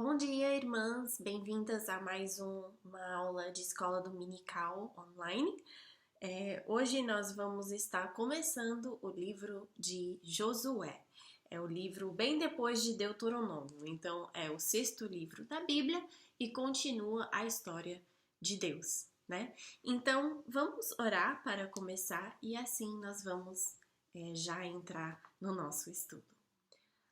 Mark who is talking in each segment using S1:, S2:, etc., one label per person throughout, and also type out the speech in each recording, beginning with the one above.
S1: Bom dia, irmãs! Bem-vindas a mais uma aula de escola dominical online. Hoje nós vamos estar começando o livro de Josué. É o livro bem depois de Deuteronômio, então é o sexto livro da Bíblia e continua a história de Deus, né? Então vamos orar para começar e assim nós vamos já entrar no nosso estudo.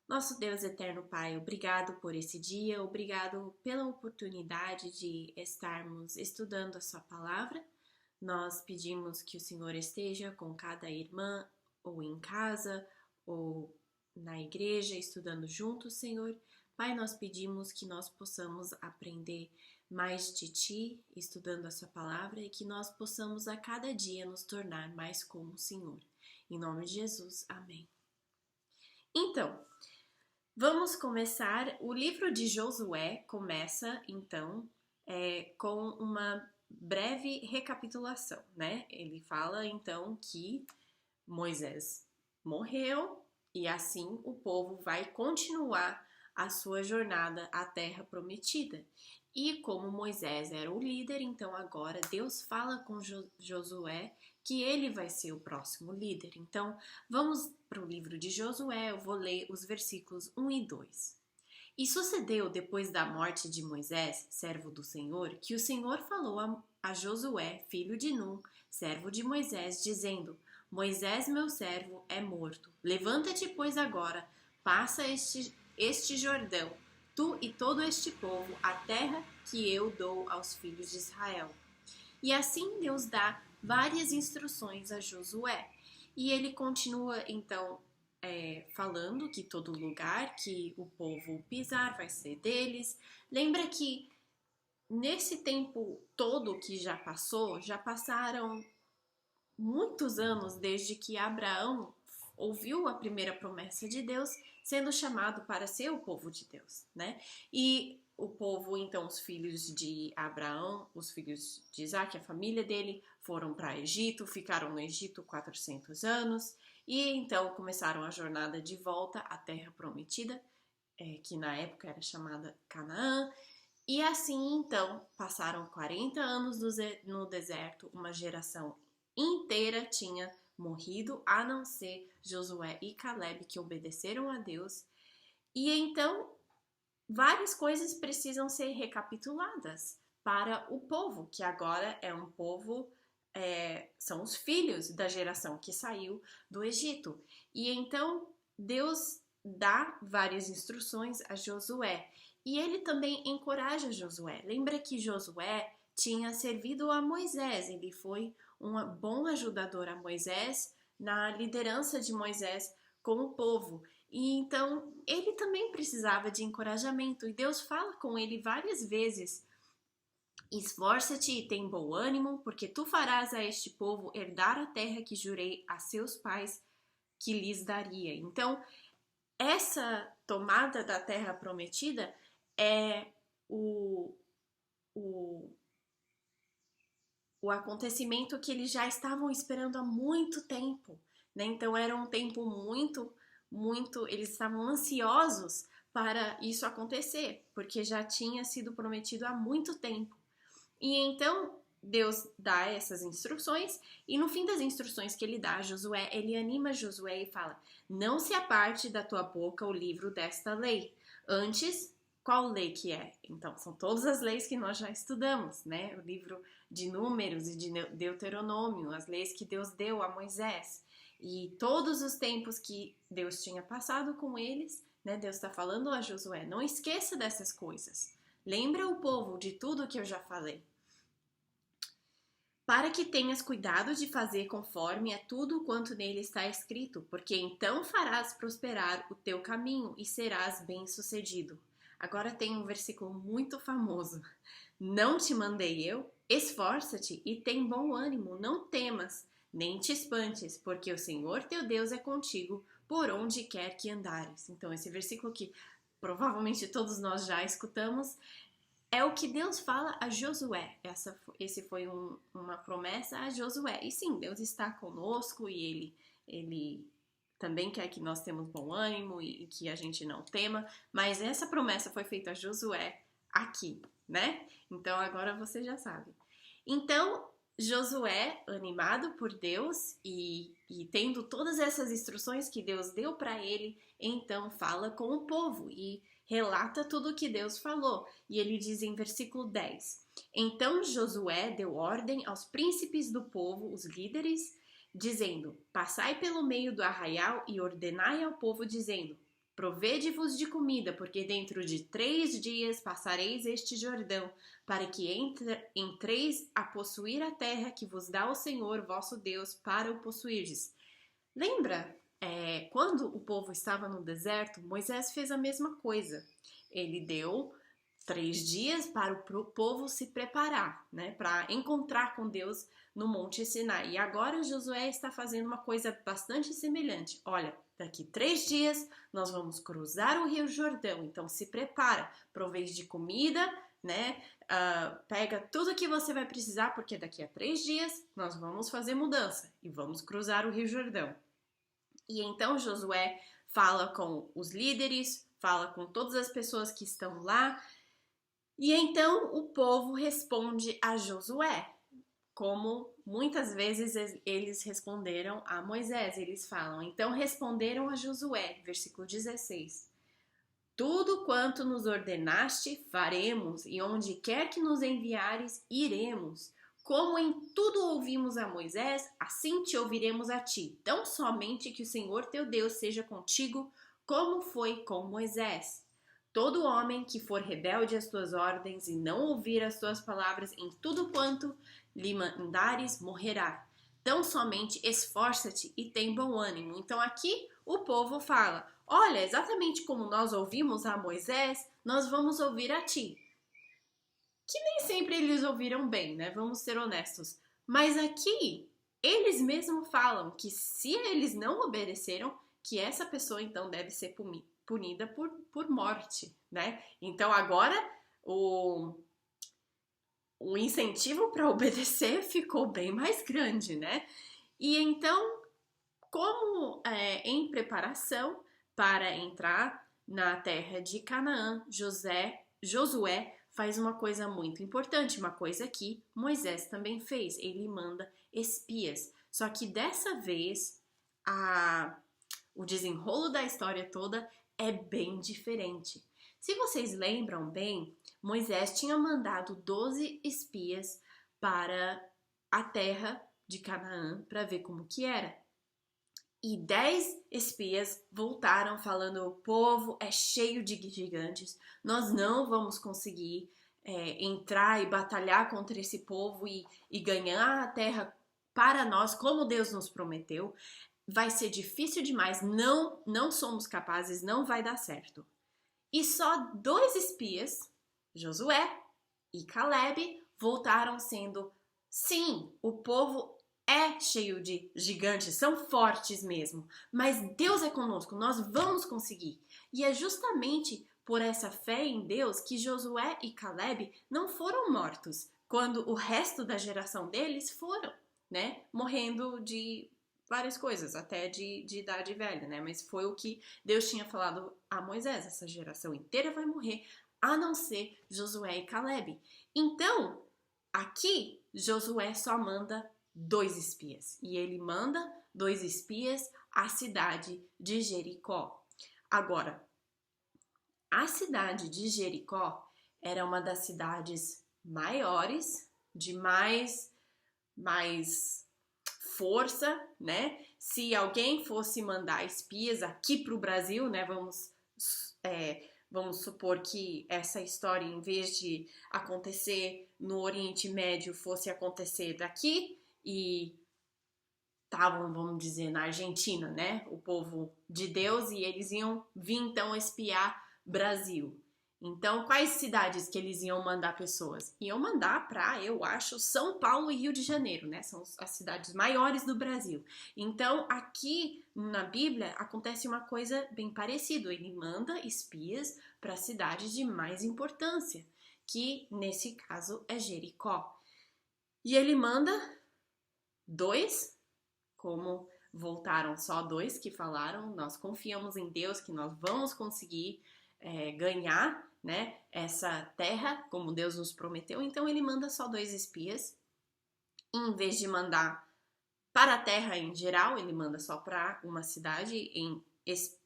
S1: Nosso Deus eterno Pai, obrigado por esse dia, obrigado pela oportunidade de estarmos estudando a Sua palavra. Nós pedimos que o Senhor esteja com cada irmã, ou em casa, ou na igreja, estudando juntos, Senhor. Pai, nós pedimos que nós possamos aprender mais de Ti, estudando a Sua palavra, e que nós possamos a cada dia nos tornar mais como o Senhor. Em nome de Jesus, amém. Então, vamos começar. O livro de Josué começa, então, com uma breve recapitulação, né? Ele fala, então, que Moisés morreu e assim o povo vai continuar a sua jornada à Terra Prometida. E como Moisés era o líder, então agora Deus fala com Josué que ele vai ser o próximo líder. Então, vamos para o livro de Josué, eu vou ler os versículos 1 e 2. E sucedeu depois da morte de Moisés, servo do Senhor, que o Senhor falou a Josué, filho de Num, servo de Moisés, dizendo: Moisés, meu servo, é morto. Levanta-te, pois, agora, passa este Jordão, tu e todo este povo, a terra que eu dou aos filhos de Israel. E assim Deus dá várias instruções a Josué. E ele continua, então, falando que todo lugar que o povo pisar vai ser deles. Lembra que nesse tempo todo que já passou, já passaram muitos anos desde que Abraão ouviu a primeira promessa de Deus, sendo chamado para ser o povo de Deus, né? E o povo, então, os filhos de Abraão, os filhos de Isaac, a família dele, foram para Egito, ficaram no Egito 400 anos e então começaram a jornada de volta à Terra Prometida, que na época era chamada Canaã. E assim, então, passaram 40 anos no deserto, uma geração inteira tinha morrido, a não ser Josué e Caleb, que obedeceram a Deus. E então, várias coisas precisam ser recapituladas para o povo, que agora é um povo, são os filhos da geração que saiu do Egito. E então, Deus dá várias instruções a Josué. E ele também encoraja Josué. Lembra que Josué tinha servido a Moisés, ele foi um bom ajudador a Moisés na liderança de Moisés com o povo. E então ele também precisava de encorajamento e Deus fala com ele várias vezes: esforça-te e tem bom ânimo, porque tu farás a este povo herdar a terra que jurei a seus pais que lhes daria. Então, essa tomada da terra prometida é o acontecimento que eles já estavam esperando há muito tempo, né? Então era um tempo muito, eles estavam ansiosos para isso acontecer, porque já tinha sido prometido há muito tempo. E então Deus dá essas instruções e no fim das instruções que ele dá a Josué, ele anima Josué e fala: não se aparte da tua boca o livro desta lei. Antes, qual lei que é? Então, são todas as leis que nós já estudamos, né? O livro de Números e de Deuteronômio, as leis que Deus deu a Moisés. E todos os tempos que Deus tinha passado com eles, né? Deus está falando a Josué: não esqueça dessas coisas. Lembra o povo de tudo que eu já falei. Para que tenhas cuidado de fazer conforme a tudo quanto nele está escrito, porque então farás prosperar o teu caminho e serás bem-sucedido. Agora tem um versículo muito famoso. Não te mandei eu? Esforça-te e tem bom ânimo, não temas, nem te espantes, porque o Senhor teu Deus é contigo por onde quer que andares. Então esse versículo que provavelmente todos nós já escutamos, é o que Deus fala a Josué. Esse foi uma promessa a Josué. E sim, Deus está conosco e ele também quer que nós temos bom ânimo e que a gente não tema, mas essa promessa foi feita a Josué aqui, né? Então agora você já sabe. Então, Josué, animado por Deus e tendo todas essas instruções que Deus deu para ele, então fala com o povo e relata tudo o que Deus falou. E ele diz em versículo 10: Então Josué deu ordem aos príncipes do povo, os líderes, dizendo: Passai pelo meio do arraial e ordenai ao povo, dizendo: Provede-vos de comida, porque dentro de 3 dias passareis este Jordão, para que entreis a possuir a terra que vos dá o Senhor vosso Deus para o possuirdes. Lembra, quando o povo estava no deserto, Moisés fez a mesma coisa. Ele deu 3 dias para o povo se preparar, né, para encontrar com Deus no Monte Sinai. E agora Josué está fazendo uma coisa bastante semelhante. Olha, daqui 3 dias nós vamos cruzar o Rio Jordão, então se prepara, provês de comida, né? Pega tudo que você vai precisar, porque daqui a 3 dias nós vamos fazer mudança e vamos cruzar o Rio Jordão. E então Josué fala com os líderes, fala com todas as pessoas que estão lá, e então o povo responde a Josué, como muitas vezes eles responderam a Moisés. Eles falam: Então responderam a Josué, versículo 16: Tudo quanto nos ordenaste faremos, e onde quer que nos enviares, iremos. Como em tudo ouvimos a Moisés, assim te ouviremos a ti. Tão somente que o Senhor teu Deus seja contigo, como foi com Moisés. Todo homem que for rebelde às tuas ordens e não ouvir as tuas palavras em tudo quanto lhe mandares, morrerá. Tão somente esforça-te e tem bom ânimo. Então aqui o povo fala: Olha, exatamente como nós ouvimos a Moisés, nós vamos ouvir a ti. Que nem sempre eles ouviram bem, né? Vamos ser honestos. Mas aqui eles mesmos falam que se eles não obedeceram, que essa pessoa então deve ser punida por morte, né? Então agora o incentivo para obedecer ficou bem mais grande, né? E então, como em preparação para entrar na terra de Canaã, Josué faz uma coisa muito importante, uma coisa que Moisés também fez. Ele manda espias. Só que dessa vez o desenrolo da história toda é bem diferente. Se vocês lembram bem, Moisés tinha mandado 12 espias para a terra de Canaã para ver como que era. E 10 espias voltaram falando: o povo é cheio de gigantes, nós não vamos conseguir entrar e batalhar contra esse povo e ganhar a terra para nós, como Deus nos prometeu. Vai ser difícil demais, não somos capazes, não vai dar certo. E só 2 espias, Josué e Caleb, voltaram sendo: sim, o povo é cheio de gigantes, são fortes mesmo, mas Deus é conosco, nós vamos conseguir. E é justamente por essa fé em Deus que Josué e Caleb não foram mortos, quando o resto da geração deles foram, né, morrendo de várias coisas, até de idade velha, né? Mas foi o que Deus tinha falado a Moisés: essa geração inteira vai morrer, a não ser Josué e Caleb. Então, aqui, Josué só manda 2 espias. E ele manda 2 espias à cidade de Jericó. Agora, a cidade de Jericó era uma das cidades maiores, de mais força, né? Se alguém fosse mandar espias aqui para o Brasil, né? Vamos supor que essa história, em vez de acontecer no Oriente Médio, fosse acontecer daqui e estavam, vamos dizer, na Argentina, né? O povo de Deus, e eles iam vir então espiar Brasil. Então, quais cidades que eles iam mandar pessoas? Iam mandar para, eu acho, São Paulo e Rio de Janeiro, né? São as cidades maiores do Brasil. Então, aqui na Bíblia acontece uma coisa bem parecida. Ele manda espias para cidades de mais importância, que nesse caso é Jericó. E ele manda 2, como voltaram só 2 que falaram: nós confiamos em Deus que nós vamos conseguir ganhar, né, essa terra como Deus nos prometeu. Então ele manda só 2 espias, em vez de mandar para a terra em geral, ele manda só para uma cidade em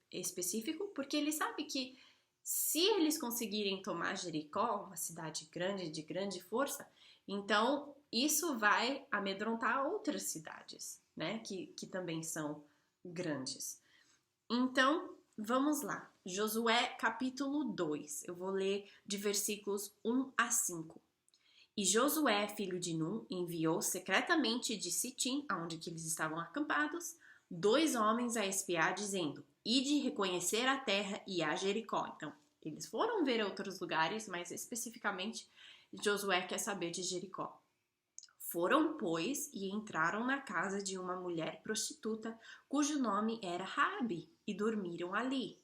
S1: específico, porque ele sabe que se eles conseguirem tomar Jericó, uma cidade grande, de grande força, então isso vai amedrontar outras cidades, né, que também são grandes. Então, vamos lá. Josué capítulo 2. Eu vou ler de versículos 1 a 5. E Josué, filho de Num, enviou secretamente de Sitim, aonde que eles estavam acampados, 2 homens a espiar, dizendo: ide reconhecer a terra e a Jericó. Então, eles foram ver outros lugares, mas especificamente Josué quer saber de Jericó. Foram, pois, e entraram na casa de uma mulher prostituta, cujo nome era Raabe, e dormiram ali.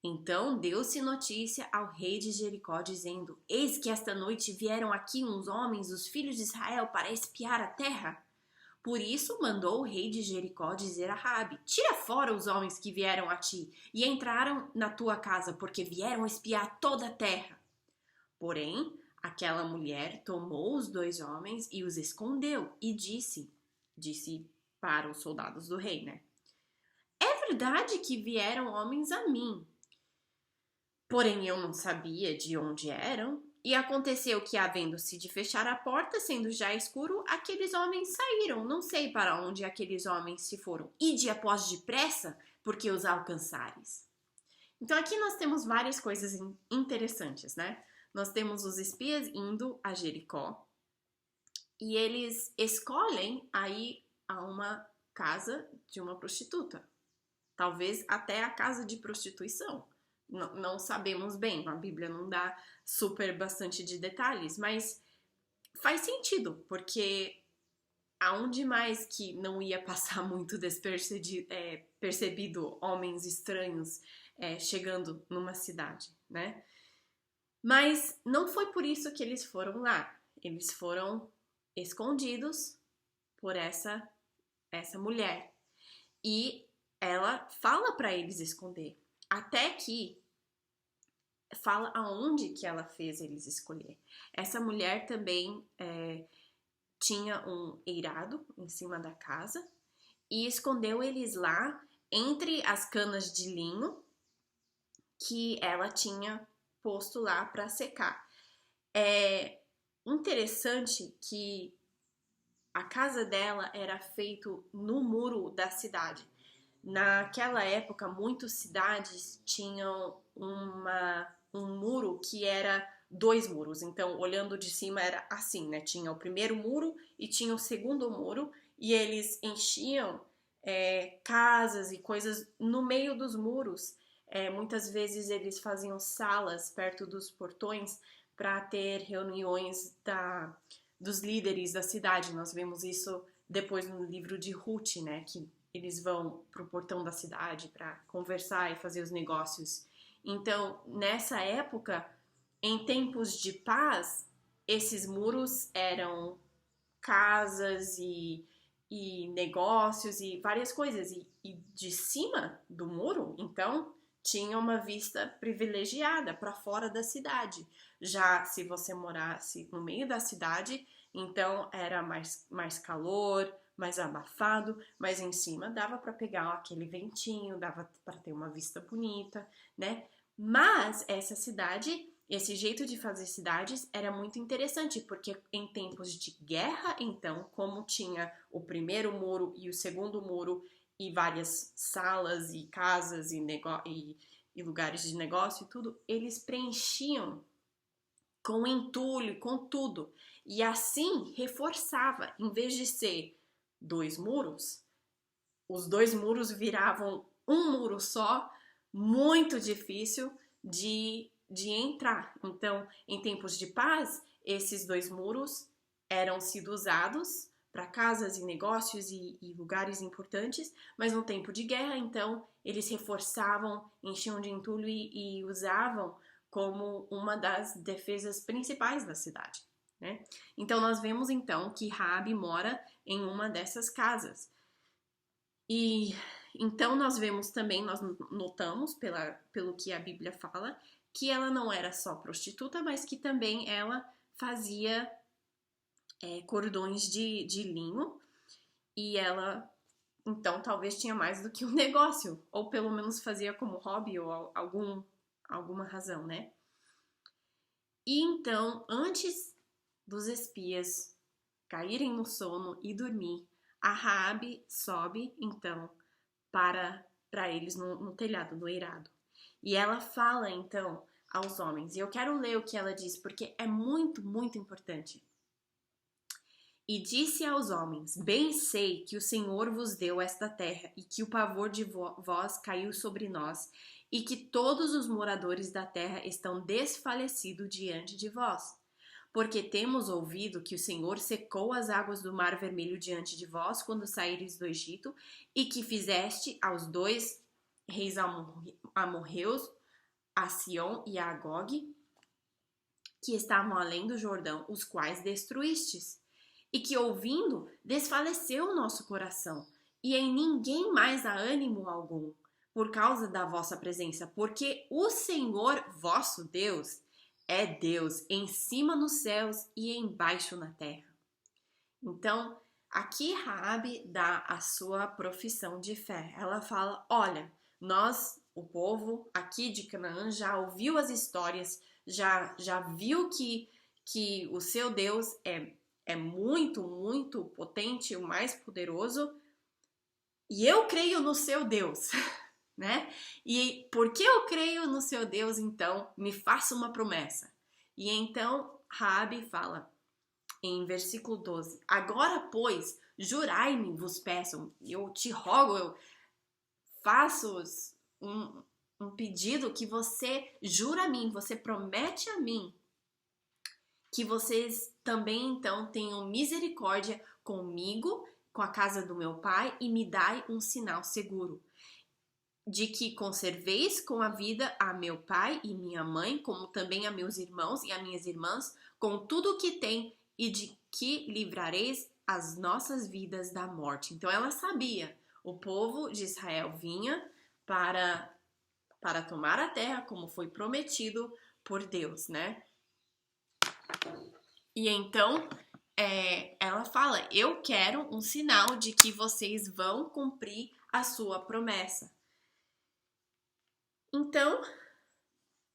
S1: Então deu-se notícia ao rei de Jericó, dizendo: eis que esta noite vieram aqui uns homens, os filhos de Israel, para espiar a terra. Por isso mandou o rei de Jericó dizer a Raabe: tira fora os homens que vieram a ti e entraram na tua casa, porque vieram espiar toda a terra. Porém, aquela mulher tomou os 2 homens e os escondeu e disse para os soldados do rei, né? É verdade que vieram homens a mim, porém eu não sabia de onde eram. E aconteceu que, havendo-se de fechar a porta, sendo já escuro, aqueles homens saíram. Não sei para onde aqueles homens se foram. Ide após depressa, porque os alcançares. Então aqui nós temos várias coisas interessantes, né? Nós temos os espias indo a Jericó e eles escolhem ir a uma casa de uma prostituta. Talvez até a casa de prostituição. Não sabemos bem, a Bíblia não dá bastante de detalhes, mas faz sentido, porque aonde mais que não ia passar muito percebido homens estranhos chegando numa cidade, né? Mas não foi por isso que eles foram lá. Eles foram escondidos por essa mulher. E ela fala para eles esconder. Até que fala aonde que ela fez eles escolher. Essa mulher também tinha um eirado em cima da casa e escondeu eles lá entre as canas de linho que ela tinha posto lá para secar. É interessante que a casa dela era feita no muro da cidade. Naquela época, muitas cidades tinham um muro que era 2 muros. Então, olhando de cima era assim, né? Tinha o primeiro muro e tinha o segundo muro. E eles enchiam casas e coisas no meio dos muros. Muitas vezes eles faziam salas perto dos portões para ter reuniões dos líderes da cidade. Nós vemos isso depois no livro de Ruth, né? Que eles vão pro portão da cidade para conversar e fazer os negócios. Então, nessa época, em tempos de paz, esses muros eram casas e negócios e várias coisas. E de cima do muro, então, tinha uma vista privilegiada para fora da cidade. Já se você morasse no meio da cidade, então era mais calor, mais abafado, mas em cima dava para pegar aquele ventinho, dava para ter uma vista bonita, né? Mas esse jeito de fazer cidades era muito interessante, porque em tempos de guerra, então, como tinha o primeiro muro e o segundo muro e várias salas e casas e lugares de negócio e tudo, eles preenchiam com entulho, com tudo. E assim reforçava, em vez de ser 2 muros, os 2 muros viravam um muro só, muito difícil de entrar. Então, em tempos de paz, esses 2 muros eram sido usados para casas e negócios e lugares importantes, mas no tempo de guerra, então, eles reforçavam, enchiam de entulho e usavam como uma das defesas principais da cidade, né? Então, nós vemos, então, que Raabe mora em uma dessas casas. E então nós vemos também, nós notamos pelo que a Bíblia fala, que ela não era só prostituta, mas que também ela fazia cordões de linho, e ela então talvez tinha mais do que um negócio, ou pelo menos fazia como hobby ou alguma razão, né? E então, antes dos espias caírem no sono e dormir, a Raabe sobe então para eles no telhado, no eirado. E ela fala então aos homens. E eu quero ler o que ela diz porque é muito, muito importante. E disse aos homens: Bem sei que o Senhor vos deu esta terra, e que o pavor de vós caiu sobre nós, e que todos os moradores da terra estão desfalecidos diante de vós. Porque temos ouvido que o Senhor secou as águas do Mar Vermelho diante de vós quando saíres do Egito, e que fizeste aos dois reis amorreus, a Sion e a Agog, que estavam além do Jordão, os quais destruístes. E que ouvindo, desfaleceu o nosso coração, e em ninguém mais há ânimo algum, por causa da vossa presença, porque o Senhor vosso Deus é Deus em cima nos céus e embaixo na terra. Então, aqui Raabe dá a sua profissão de fé. Ela fala: olha, nós, o povo aqui de Canaã, já ouviu as histórias, já viu que o seu Deus é muito, muito potente, o mais poderoso, e eu creio no seu Deus, né? E porque eu creio no seu Deus, então, me faça uma promessa. E então, Raabe fala, em versículo 12, agora, pois, jurai-me, vos peço, eu te rogo, eu faço um pedido que você jura a mim, você promete a mim, que vocês também então tenham misericórdia comigo, com a casa do meu pai, e me dai um sinal seguro, de que conserveis com a vida a meu pai e minha mãe, como também a meus irmãos e a minhas irmãs, com tudo o que tem, e de que livrareis as nossas vidas da morte. Então ela sabia, o povo de Israel vinha para tomar a terra, como foi prometido por Deus, né? E então ela fala: eu quero um sinal de que vocês vão cumprir a sua promessa. Então,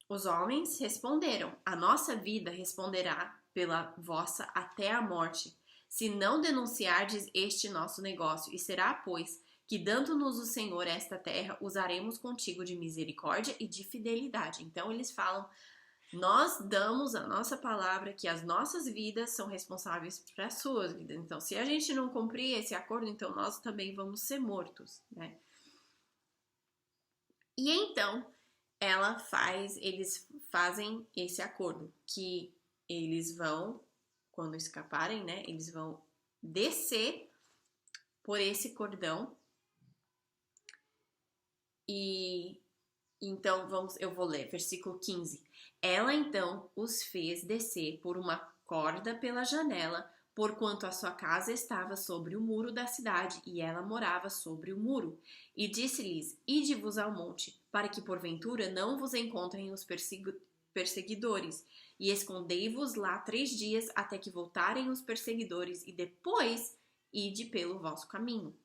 S1: os homens responderam: a nossa vida responderá pela vossa até a morte, se não denunciardes este nosso negócio, e será, pois, que dando-nos o Senhor esta terra, usaremos contigo de misericórdia e de fidelidade. Então eles falam: nós damos a nossa palavra que as nossas vidas são responsáveis para as suas vidas. Então, se a gente não cumprir esse acordo, então nós também vamos ser mortos, né? E então eles fazem esse acordo que eles vão, quando escaparem, né? Eles vão descer por esse cordão e então eu vou ler, versículo 15. Ela então os fez descer por uma corda pela janela, porquanto a sua casa estava sobre o muro da cidade, e ela morava sobre o muro. E disse-lhes: Ide-vos ao monte, para que porventura não vos encontrem os perseguidores, e escondei-vos lá 3 dias, até que voltarem os perseguidores, e depois ide pelo vosso caminho.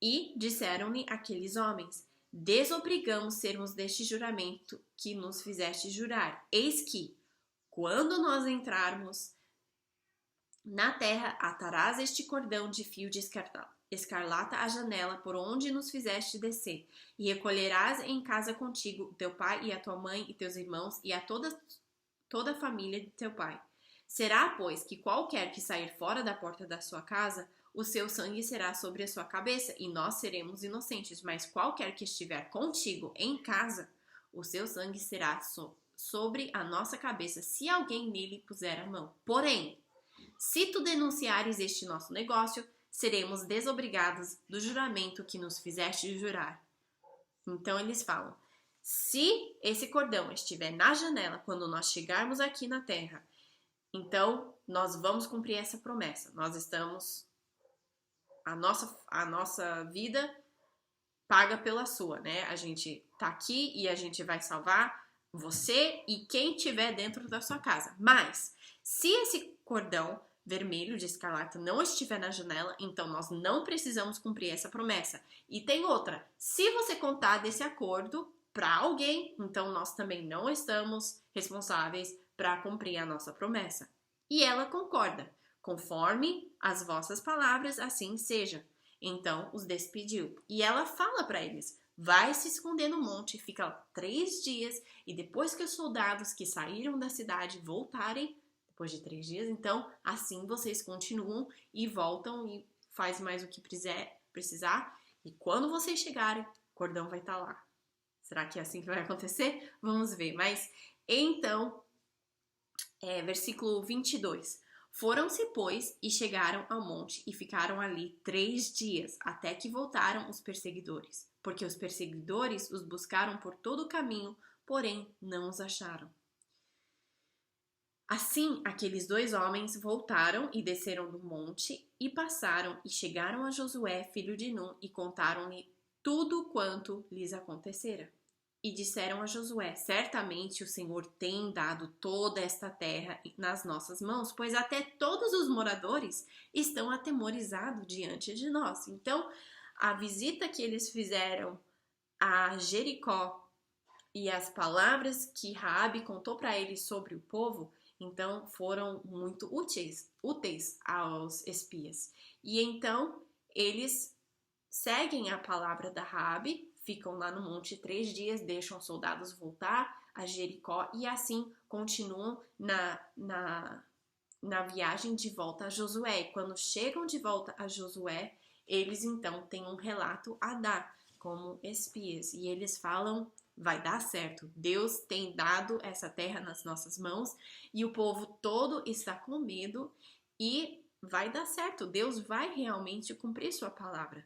S1: E disseram-lhe aqueles homens: Desobrigamos sermos deste juramento que nos fizeste jurar. Eis que, quando nós entrarmos na terra, atarás este cordão de fio de escarlata à janela por onde nos fizeste descer, e recolherás em casa contigo teu pai e a tua mãe e teus irmãos e a toda a família de teu pai. Será, pois, que qualquer que sair fora da porta da sua casa, o seu sangue será sobre a sua cabeça, e nós seremos inocentes. Mas qualquer que estiver contigo em casa, o seu sangue será sobre a nossa cabeça, se alguém nele puser a mão. Porém, se tu denunciares este nosso negócio, seremos desobrigados do juramento que nos fizeste jurar. Então eles falam: se esse cordão estiver na janela quando nós chegarmos aqui na terra, então nós vamos cumprir essa promessa. Nós estamos a nossa vida paga pela sua, né? A gente tá aqui e a gente vai salvar você e quem tiver dentro da sua casa. Mas, se esse cordão vermelho de escarlate não estiver na janela, então nós não precisamos cumprir essa promessa. E tem outra, se você contar desse acordo para alguém, então nós também não estamos responsáveis para cumprir a nossa promessa. E ela concorda, conforme as vossas palavras, assim seja. Então os despediu. E ela fala para eles: vai se esconder no monte, fica lá 3 dias, e depois que os soldados que saíram da cidade voltarem, depois de 3 dias, então assim vocês continuam e voltam e faz mais o que precisar. E quando vocês chegarem, o cordão vai estar lá. Será que é assim que vai acontecer? Vamos ver. Mas então, versículo 22. Foram-se, pois, e chegaram ao monte e ficaram ali 3 dias, até que voltaram os perseguidores. Porque os perseguidores os buscaram por todo o caminho, porém não os acharam. Assim, aqueles 2 homens voltaram e desceram do monte e passaram e chegaram a Josué, filho de Num, e contaram-lhe tudo quanto lhes acontecera. E disseram a Josué: certamente o Senhor tem dado toda esta terra nas nossas mãos, pois até todos os moradores estão atemorizados diante de nós. Então, a visita que eles fizeram a Jericó e as palavras que Raabe contou para eles sobre o povo, então foram muito úteis aos espias. E então eles seguem a palavra da Raabe, ficam lá no monte 3 dias, deixam os soldados voltar a Jericó e assim continuam na viagem de volta a Josué. E quando chegam de volta a Josué, eles então têm um relato a dar como espias. E eles falam: vai dar certo, Deus tem dado essa terra nas nossas mãos e o povo todo está com medo e vai dar certo, Deus vai realmente cumprir sua palavra.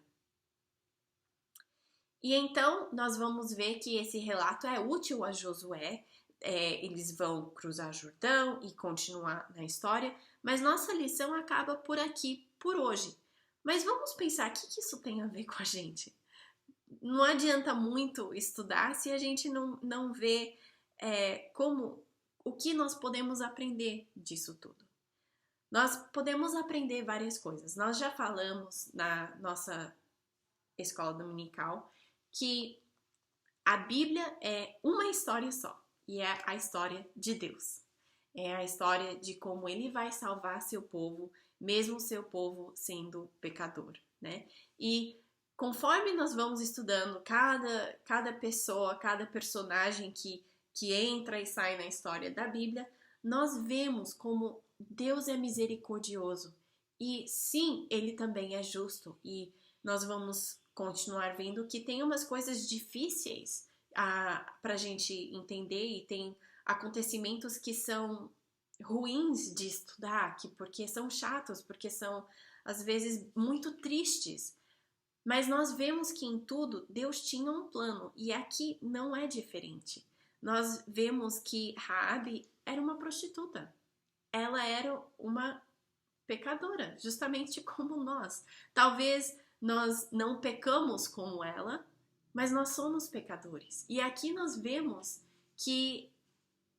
S1: E então nós vamos ver que esse relato é útil a Josué. Eles vão cruzar Jordão e continuar na história, mas nossa lição acaba por aqui, por hoje. Mas vamos pensar, o que isso tem a ver com a gente? Não adianta muito estudar se a gente não vê o que nós podemos aprender disso tudo. Nós podemos aprender várias coisas. Nós já falamos na nossa escola dominical que a Bíblia é uma história só, e é a história de Deus. É a história de como Ele vai salvar seu povo, mesmo seu povo sendo pecador, né? E conforme nós vamos estudando cada pessoa, cada personagem que entra e sai na história da Bíblia, nós vemos como Deus é misericordioso. E sim, Ele também é justo. E nós vamos continuar vendo que tem umas coisas difíceis para a gente entender e tem acontecimentos que são ruins de estudar, porque são chatos, porque são às vezes muito tristes. Mas nós vemos que em tudo Deus tinha um plano e aqui não é diferente. Nós vemos que Raabe era uma prostituta. Ela era uma pecadora, justamente como nós. Talvez nós não pecamos como ela, mas nós somos pecadores. E aqui nós vemos que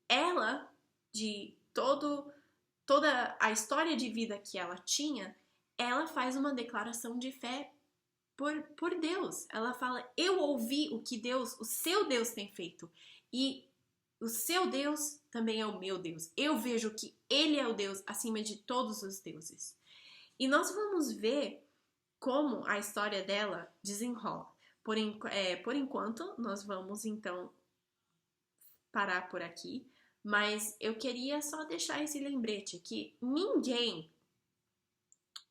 S1: ela, de toda a história de vida que ela tinha, ela faz uma declaração de fé por Deus. Ela fala: eu ouvi o que Deus, o seu Deus tem feito. E o seu Deus também é o meu Deus. Eu vejo que Ele é o Deus acima de todos os deuses. E nós vamos ver como a história dela desenrola. Por enquanto, nós vamos então parar por aqui. Mas eu queria só deixar esse lembrete que ninguém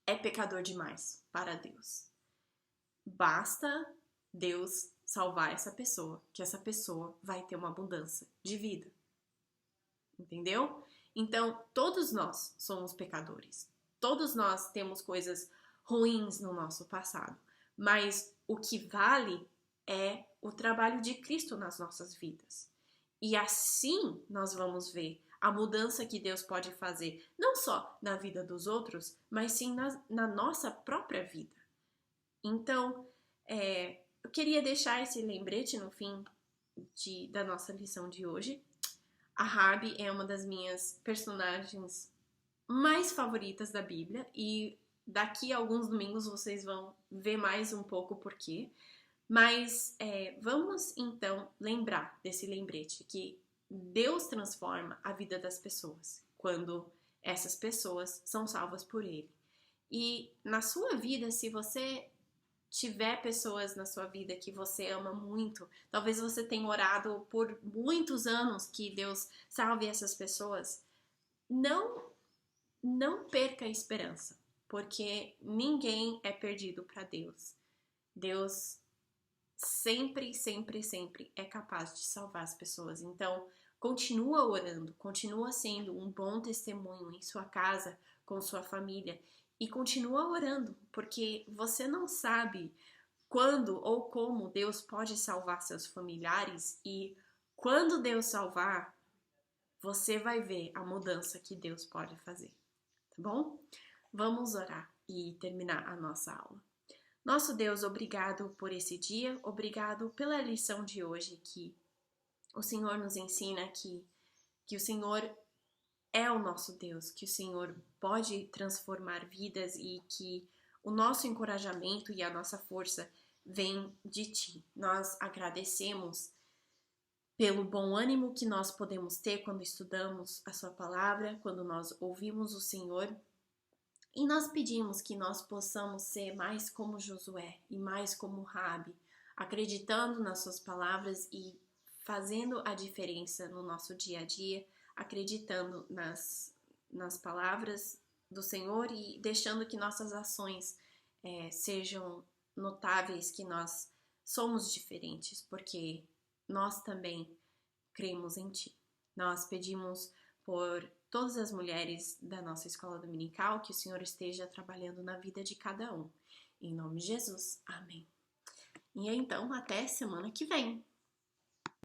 S1: é pecador demais para Deus. Basta Deus salvar essa pessoa, que essa pessoa vai ter uma abundância de vida. Entendeu? Então, todos nós somos pecadores. Todos nós temos coisas ruins no nosso passado. Mas o que vale é o trabalho de Cristo nas nossas vidas. E assim nós vamos ver a mudança que Deus pode fazer, não só na vida dos outros, mas sim na nossa própria vida. Então, eu queria deixar esse lembrete no fim da nossa lição de hoje. A Rabi é uma das minhas personagens mais favoritas da Bíblia e daqui a alguns domingos vocês vão ver mais um pouco por quê. Mas vamos então lembrar desse lembrete que Deus transforma a vida das pessoas quando essas pessoas são salvas por Ele. E na sua vida, se você tiver pessoas na sua vida que você ama muito, talvez você tenha orado por muitos anos que Deus salve essas pessoas, não perca a esperança, porque ninguém é perdido para Deus. Deus sempre, sempre, sempre é capaz de salvar as pessoas. Então, continua orando, continua sendo um bom testemunho em sua casa, com sua família, e continua orando, porque você não sabe quando ou como Deus pode salvar seus familiares, e quando Deus salvar, você vai ver a mudança que Deus pode fazer, tá bom? Vamos orar e terminar a nossa aula. Nosso Deus, obrigado por esse dia, obrigado pela lição de hoje, que o Senhor nos ensina que o Senhor é o nosso Deus, que o Senhor pode transformar vidas e que o nosso encorajamento e a nossa força vem de Ti. Nós agradecemos pelo bom ânimo que nós podemos ter quando estudamos a Sua palavra, quando nós ouvimos o Senhor. E nós pedimos que nós possamos ser mais como Josué e mais como Rabi, acreditando nas suas palavras e fazendo a diferença no nosso dia a dia, acreditando nas palavras do Senhor e deixando que nossas ações sejam notáveis, que nós somos diferentes, porque nós também cremos em Ti. Nós pedimos por todas as mulheres da nossa escola dominical, que o Senhor esteja trabalhando na vida de cada um. Em nome de Jesus, amém. E então, até semana que vem.